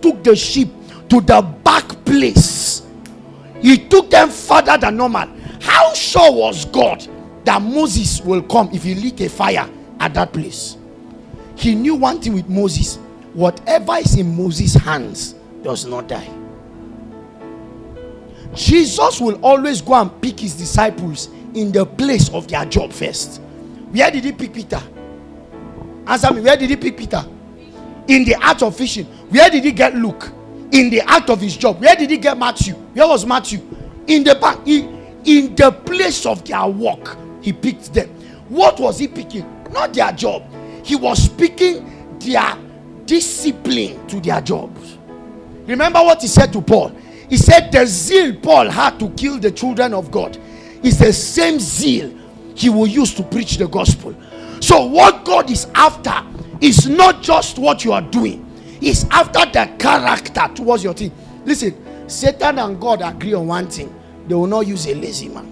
took the sheep to the back place. He took them further than normal. How sure was God that Moses will come if he lit a fire at that place? He knew one thing with Moses: whatever is in Moses' hands does not die. Jesus will always go and pick his disciples in the place of their job first. Where did he pick Peter? Answer me. Where did he pick Peter? In the act of fishing. Where did he get Luke? In the act of his job. Where did he get Matthew? Where was Matthew? In the back. In the place of their work, he picked them. What was he picking? Not their job. He was picking their discipline to their jobs. Remember what he said to Paul? He said the zeal Paul had to kill the children of God is the same zeal he will use to preach the gospel. So what God is after is not just what you are doing. He's after the character towards your thing. Listen, Satan and God agree on one thing: they will not use a lazy man.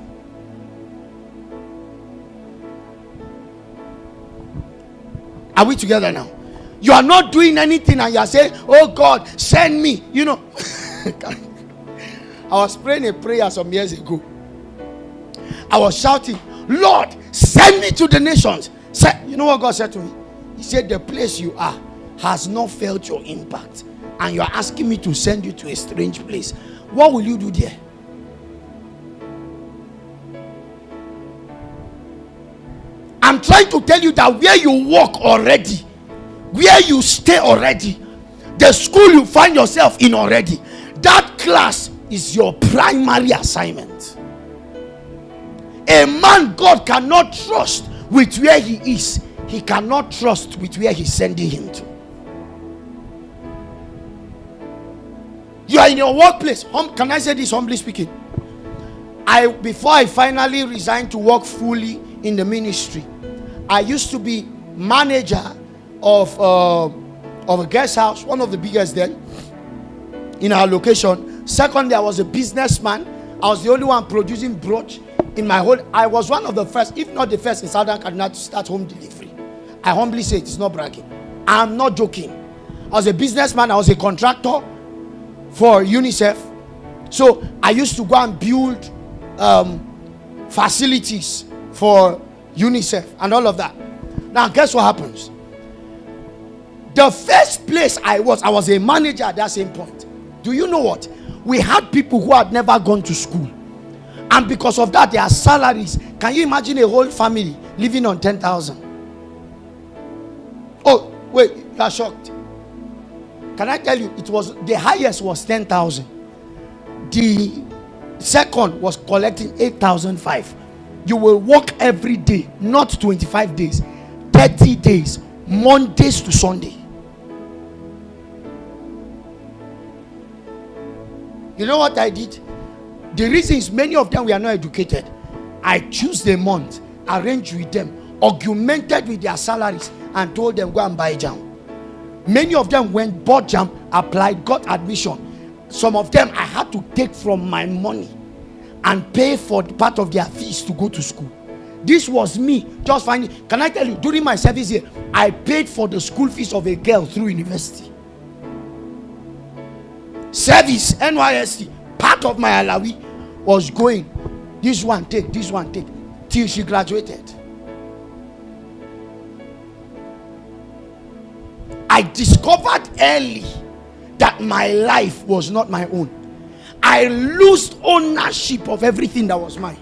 Are we together now? You are not doing anything and you are saying, oh God, send me. You know, I was praying a prayer some years ago. I was shouting, Lord, send me to the nations. You know what God said to me? He said, the place you are has not felt your impact, and you are asking me to send you to a strange place. What will you do there? I'm trying to tell you that where you work already, where you stay already, the school you find yourself in already, that class is your primary assignment. A man God cannot trust with where he is, he cannot trust with where he's sending him to. You are in your workplace. Can I say this humbly speaking? Before I finally resigned to work fully in the ministry, I used to be manager of a guest house, one of the biggest then in our location. Secondly, I was a businessman. I was the only one producing brooch in my whole. I was one of the first, if not the first, in Southern California to start home delivery. I humbly say it, it's not bragging. I'm not joking. I was a businessman. I was a contractor for UNICEF. So I used to go and build facilities for UNICEF and all of that. Now guess what happens? The first place I was a manager at that same point. Do you know what? We had people who had never gone to school, and because of that their salaries, can you imagine a whole family living on 10,000? Oh wait, you are shocked. Can I tell you, it was the highest was 10,000. The second was collecting 8,500. You will work every day, not 25 days, 30 days, Mondays to Sunday. You know what I did? The reason is many of them were not educated. I choose the month, arranged with them, augmented with their salaries, and told them go and buy jam. Many of them went, bought jam, applied, got admission. Some of them I had to take from my money and pay for part of their fees to go to school. This was me just finding. Can I tell you, during my service here, I paid for the school fees of a girl through university. Service, NYSC, part of my alawi was going, this one take, till she graduated. I discovered early that my life was not my own. I lost ownership of everything that was mine.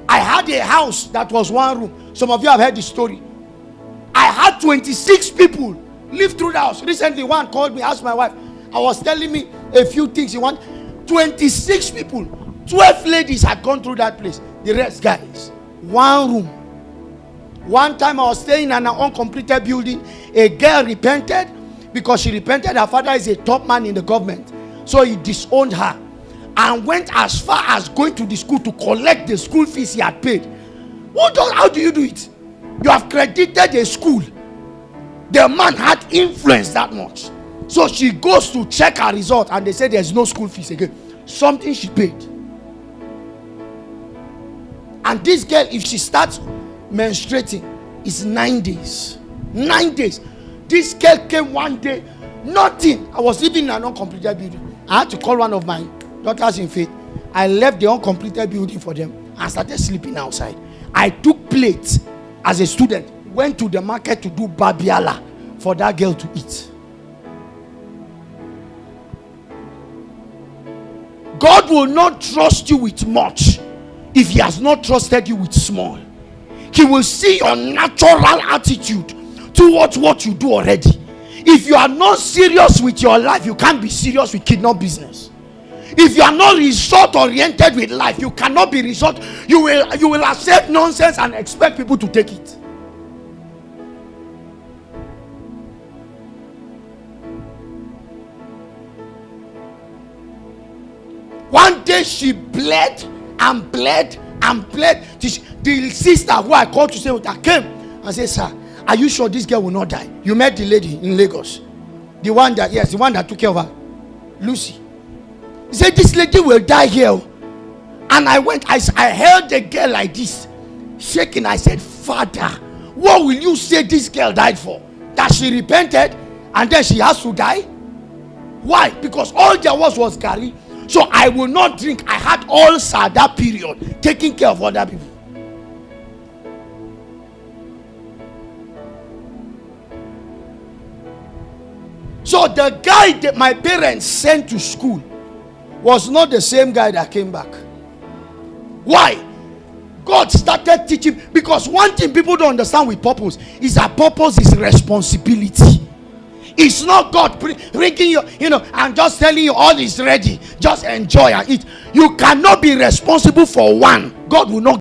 I had a house that was one room. Some of you have heard the story. I had 26 people live through the house. Recently, one called me, asked my wife. I was telling me a few things. He want 26 people. 12 ladies had gone through that place. The rest guys. One room. One time I was staying in an uncompleted building. A girl repented because she repented. Her father is a top man in the government. So he disowned her and went as far as going to the school to collect the school fees he had paid. How do you do it? You have credited a school. The man had influence that much. So she goes to check her result and they say there's no school fees again. Something she paid. And this girl, if she starts menstruating, it's 9 days. 9 days. This girl came one day Nothing. I was living in an uncompleted building. I had to call one of my daughters in faith. I left the uncompleted building for them and started sleeping outside. I took plates as a student, went to the market to do babiala for that girl to eat. God will not trust you with much if he has not trusted you with small. He will see your natural attitude towards what you do already. If you are not serious with your life, you can't be serious with kingdom business. If you are not result oriented with life, you cannot be result. You will accept nonsense and expect people to take it. One day she bled and bled and bled. The sister who I called to say with her came and said, "Sir, are you sure this girl will not die? You met the lady in Lagos, the one that took care of her, Lucy." He said, "This lady will die here." And I went, I held the girl like this, shaking. I said, "Father, what will you say this girl died for? That she repented and then she has to die? Why? Because all there was Gary. So I will not drink." I had ulcer that period, taking care of other people. So the guy that my parents sent to school was not the same guy that came back. Why? God started teaching, because one thing people don't understand with purpose is that purpose is responsibility. It's not God bringing you, and just telling you all is ready. Just enjoy and eat. You cannot be responsible for one. God will not